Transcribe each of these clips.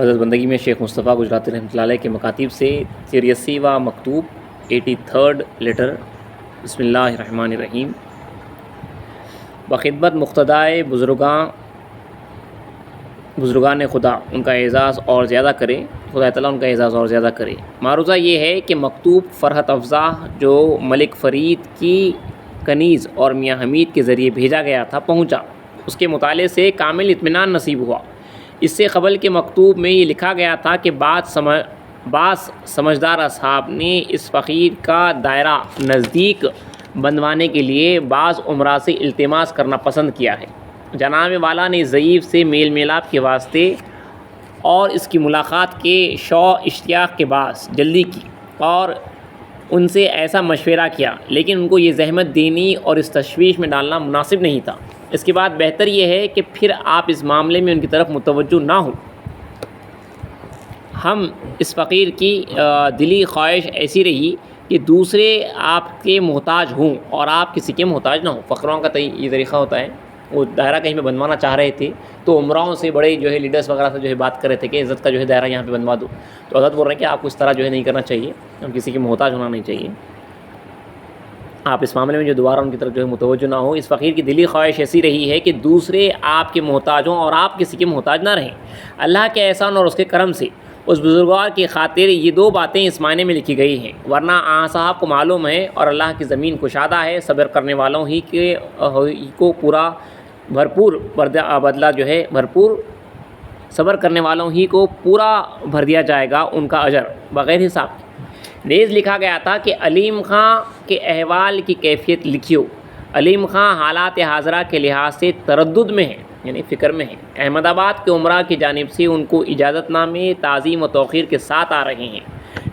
حضرت بندگی میں شیخ مصطفیٰ گجراتی رحمۃ اللہ علیہ کے مکاتب سے 83واں مکتوب 83rd لیٹر۔ بسم اللہ الرحمن الرحیم۔ بخدمت مقتدائے بزرگان خدا ان کا اعزاز اور زیادہ کرے، خدا تعالیٰ ان کا اعزاز اور زیادہ کرے۔ معروضہ یہ ہے کہ مکتوب فرحت افزا جو ملک فرید کی کنیز اور میاں حمید کے ذریعے بھیجا گیا تھا پہنچا، اس کے مطالعے سے کامل اطمینان نصیب ہوا۔ اس سے قبل کے مکتوب میں یہ لکھا گیا تھا کہ بعض سمجھدار اصحاب نے اس فقیر کا دائرہ نزدیک بندوانے کے لیے بعض عمرا سے التماس کرنا پسند کیا ہے۔ جناب والا نے ضعیف سے میل میلاپ کے واسطے اور اس کی ملاقات کے اشتیاق کے باعث جلدی کی اور ان سے ایسا مشورہ کیا، لیکن ان کو یہ زحمت دینی اور اس تشویش میں ڈالنا مناسب نہیں تھا۔ اس کے بعد بہتر یہ ہے کہ پھر آپ اس معاملے میں ان کی طرف متوجہ نہ ہوں۔ ہم اس فقیر کی دلی خواہش ایسی رہی کہ دوسرے آپ کے محتاج ہوں اور آپ کسی کے محتاج نہ ہوں۔ فقیروں کا یہ طریقہ ہوتا ہے، وہ دائرہ کہیں پہ بنوانا چاہ رہے تھے تو عمراؤں سے بڑے جو ہے لیڈرز وغیرہ سے جو ہے بات کر رہے تھے کہ عزت کا جو ہے دائرہ یہاں پہ بنوا دو، تو حضرت بول رہے ہیں کہ آپ کو اس طرح جو ہے نہیں کرنا چاہیے، ہم کسی کے محتاج ہونا نہیں چاہیے۔ آپ اس معاملے میں جو دوبارہ ان کی طرف جو ہے متوجہ نہ ہو۔ اس فقیر کی دلی خواہش ایسی رہی ہے کہ دوسرے آپ کے محتاج ہوں اور آپ کسی کے محتاج نہ رہیں۔ اللہ کے احسان اور اس کے کرم سے اس بزرگوار کی خاطر یہ دو باتیں اس معنی میں لکھی گئی ہیں، ورنہ صاحب کو معلوم ہے اور اللہ کی زمین کشادہ ہے، صبر کرنے والوں ہی کو پورا بھرپور بدلہ جو ہے صبر کرنے والوں ہی کو پورا بھر دیا جائے گا ان کا اجر بغیر حساب۔ نیز لکھا گیا تھا کہ علیم خاں کے احوال کی کیفیت لکھیو۔ علیم خاں حالات حاضرہ کے لحاظ سے تردد میں ہے، یعنی فکر میں ہے۔ احمد آباد کے عمرہ کی جانب سے ان کو اجازت نامے تعظیم و توقیر کے ساتھ آ رہے ہیں۔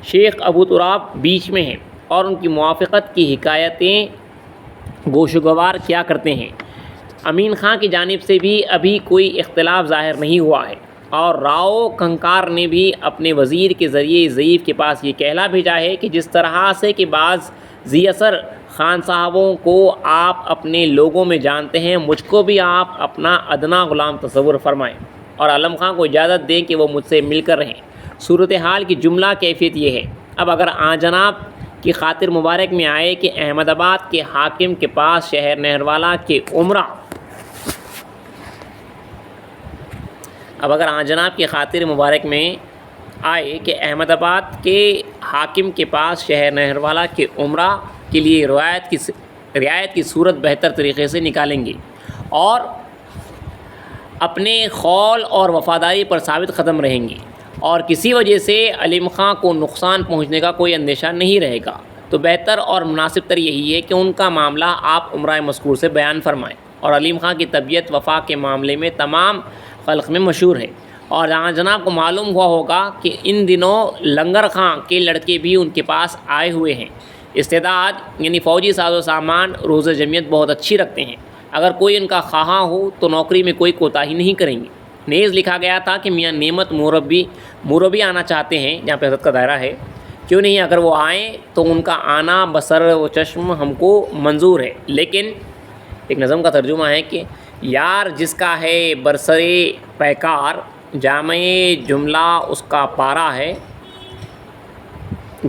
شیخ ابو تراب بیچ میں ہیں اور ان کی موافقت کی حکایتیں گوشگوار کیا کرتے ہیں۔ امین خان کی جانب سے بھی ابھی کوئی اختلاف ظاہر نہیں ہوا ہے، اور راؤ کنکار نے بھی اپنے وزیر کے ذریعے ضعیف کے پاس یہ کہلا بھیجا ہے کہ جس طرح سے کہ بعض ذی اثر خان صاحبوں کو آپ اپنے لوگوں میں جانتے ہیں، مجھ کو بھی آپ اپنا ادنا غلام تصور فرمائیں اور عالم خان کو اجازت دیں کہ وہ مجھ سے مل کر رہیں۔ صورتحال کی جملہ کیفیت یہ ہے۔ اب اگر جناب کی خاطر مبارک میں آئے کہ احمد آباد کے حاکم کے پاس شہر نہروالا کے عمرہ جناب کی خاطر مبارک میں آئے کہ احمد آباد کے حاکم کے پاس شہر نہروالا کے عمرہ کے لیے رعایت کی صورت بہتر طریقے سے نکالیں گے اور اپنے قول اور وفاداری پر ثابت قدم رہیں گے، اور کسی وجہ سے علیم خاں کو نقصان پہنچنے کا کوئی اندیشہ نہیں رہے گا، تو بہتر اور مناسب تر یہی ہے کہ ان کا معاملہ آپ عمرہ مذکور سے بیان فرمائیں۔ اور علیم خاں کی طبیعت وفا کے معاملے میں تمام خلق میں مشہور ہے، اور جناب کو معلوم ہوا ہوگا کہ ان دنوں لنگر خاں کے لڑکے بھی ان کے پاس آئے ہوئے ہیں۔ استعداد یعنی فوجی ساز و سامان، روز جمعیت بہت اچھی رکھتے ہیں، اگر کوئی ان کا خواہاں ہو تو نوکری میں کوئی کوتاہی نہیں کریں گے۔ نیز لکھا گیا تھا کہ میاں نعمت مربی آنا چاہتے ہیں، جہاں پہ حضرت کا دائرہ ہے، کیوں نہیں، اگر وہ آئیں تو ان کا آنا بصر و چشم ہم کو منظور ہے، لیکن ایک نظم کا ترجمہ ہے کہ یار جس کا ہے برسرے پیکار، جامع جملہ اس کا پارا ہے،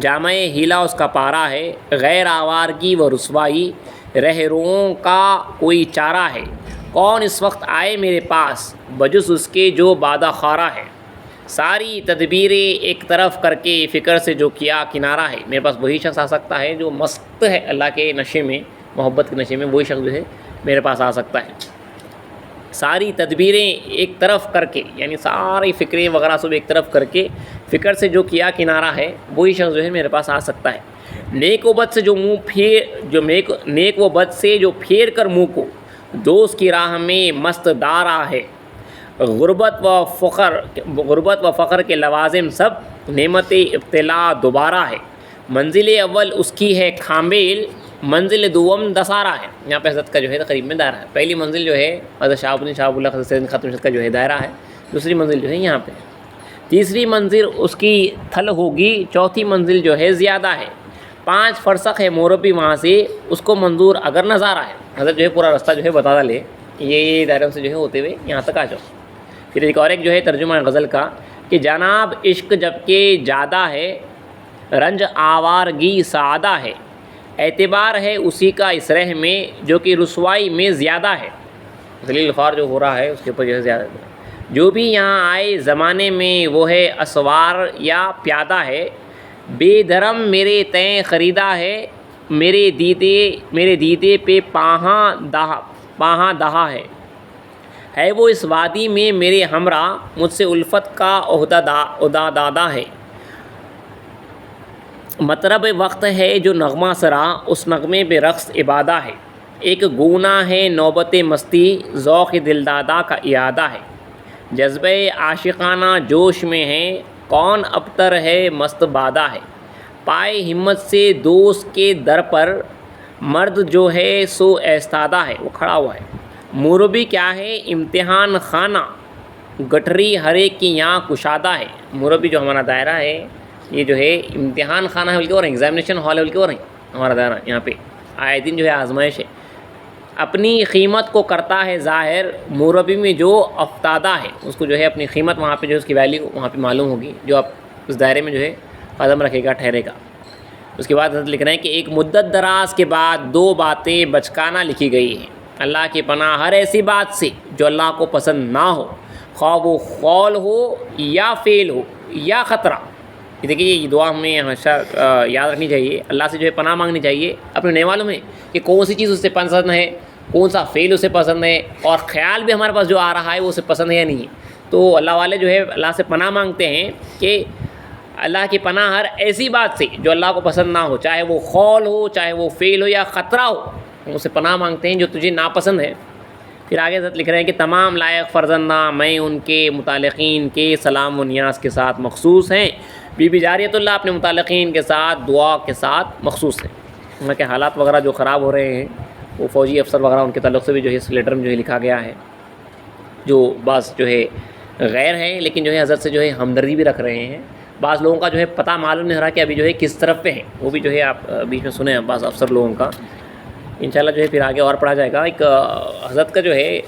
جامع ہیلا اس کا پارا ہے، غیر آوارگی و رسوائی رہ روؤں کا کوئی چارہ ہے، کون اس وقت آئے میرے پاس بجز اس کے جو بادہ خارہ ہے، ساری تدبیریں ایک طرف کر کے فکر سے جو کیا کنارہ ہے۔ میرے پاس وہی شخص آ سکتا ہے جو مست ہے اللہ کے نشے میں، محبت کے نشے میں، وہی شخص جو ہے میرے پاس آ سکتا ہے۔ ساری تدبیریں ایک طرف کر کے، یعنی ساری فکریں وغیرہ سب ایک طرف کر کے فکر سے جو کیا کنارہ ہے، وہی شخص جو ہے میرے پاس آ سکتا ہے۔ نیک و بد سے جو پھیر کر منہ کو دوست کی راہ میں مست دارا ہے، غربت و فقر کے لوازم سب نعمت ابتلا دوبارہ ہے، منزل اول اس کی ہے کھامبیل، منزل دوم دسارہ ہے۔ یہاں پہ حضرت کا جو ہے قریب میں دائرہ ہے۔ پہلی منزل جو ہے حضرت شہاب الدین شہاب اللہ حضرت ختم کا جو ہے دائرہ ہے، دوسری منزل جو ہے یہاں پہ، تیسری منزل اس کی تھل ہوگی، چوتھی منزل جو ہے زیادہ ہے، 5 فرسخ ہے موربی وہاں سے اس کو منظور اگر نظارہ ہے۔ حضرت جو ہے پورا راستہ جو ہے بتا لے، یہ دائروں سے جو ہے ہوتے ہوئے یہاں تک آ جاؤ۔ پھر ایک اور جو ہے ترجمہ غزل کا کہ جناب عشق جب کہ زیادہ ہے، رنج آوارگی سادہ ہے، اعتبار ہے اسی کا اس رہ میں جو کہ رسوائی میں زیادہ ہے۔ ذلیل خوار جو ہو رہا ہے اس کے اوپر جو ہے زیادہ، جو بھی یہاں آئے زمانے میں وہ ہے اسوار یا پیادہ ہے، بے دھرم میرے تئیں خریدا ہے، میرے دیدے پہ پاہاں دہا ہے وہ اس وادی میں میرے ہمراہ، مجھ سے الفت کا عہدہ دادا ہے۔ مطرب وقت ہے جو نغمہ سرا، اس نغمے پہ رقص عبادہ ہے، ایک گونا ہے نوبت مستی، ذوق دلدادہ کا اعادہ ہے۔ جذبہ عاشقانہ جوش میں ہے، کون ابتر ہے مست بادہ ہے، پائے ہمت سے دوست کے در پر، مرد جو ہے سو ایستادہ ہے، وہ کھڑا ہوا ہے۔ موربی کیا ہے امتحان خانہ، گٹھری ہر ایک کی یہاں کشادہ ہے۔ موربی جو ہمارا دائرہ ہے یہ جو ہے امتحان خانہ ہے بلکہ اور ایگزامینیشن ہال ہے بلکہ اور ہمارا دائرہ یہاں پہ آئے دن جو ہے آزمائش ہے۔ اپنی قیمت کو کرتا ہے ظاہر، موربی میں جو افتادہ ہے اس کو جو ہے اپنی قیمت وہاں پہ جو اس کی ویلیو وہاں پہ معلوم ہوگی، جو آپ اس دائرے میں جو ہے قدم رکھے گا ٹھہرے گا۔ اس کے بعد حضرت لکھ رہے ہیں کہ ایک مدت دراز کے بعد دو باتیں بچکانا لکھی گئی ہیں، اللہ کی پناہ ہر ایسی بات سے جو اللہ کو پسند نہ ہو، خواہ وہ قول ہو یا فعل ہو یا خطرہ۔ یہ دیکھیے یہ دعا ہمیں ہمیشہ یاد رکھنی چاہیے، اللہ سے جو ہے پناہ مانگنی چاہیے اپنے نئے والوں میں کہ کون سی چیز اس سے پسند ہے، کون سا فعل اسے پسند ہے، اور خیال بھی ہمارے پاس جو آ رہا ہے وہ اسے پسند ہے یا نہیں ہے۔ تو اللہ والے جو ہے اللہ سے پناہ مانگتے ہیں کہ اللہ کی پناہ ہر ایسی بات سے جو اللہ کو پسند نہ ہو، چاہے وہ قول ہو، چاہے وہ فعل ہو یا خطرہ ہو، ہم اسے پناہ مانگتے ہیں جو تجھے ناپسند ہے۔ پھر آگے حضرت لکھ رہے ہیں کہ تمام لائق فرزندہ میں ان کے متعلقین کے سلام و نیاز کے ساتھ مخصوص ہیں، بی بی جاریت اللہ اپنے متعلقین کے ساتھ دعا کے ساتھ مخصوص ہیں۔ ان کے حالات وغیرہ جو خراب ہو رہے ہیں وہ فوجی افسر وغیرہ ان کے تعلق سے بھی جو ہے اس لیٹر میں جو ہے لکھا گیا ہے، جو بعض جو ہے غیر ہیں لیکن جو ہے حضرت سے جو ہے ہمدردی بھی رکھ رہے ہیں۔ بعض لوگوں کا جو ہے پتہ معلوم نہیں ہو رہا کہ ابھی جو ہے کس طرف پہ ہیں، وہ بھی جو ہے آپ بیچ میں سنیں بعض افسر لوگوں کا، انشاءاللہ جو ہے پھر آگے اور پڑھا جائے گا۔ ایک حضرت کا جو ہے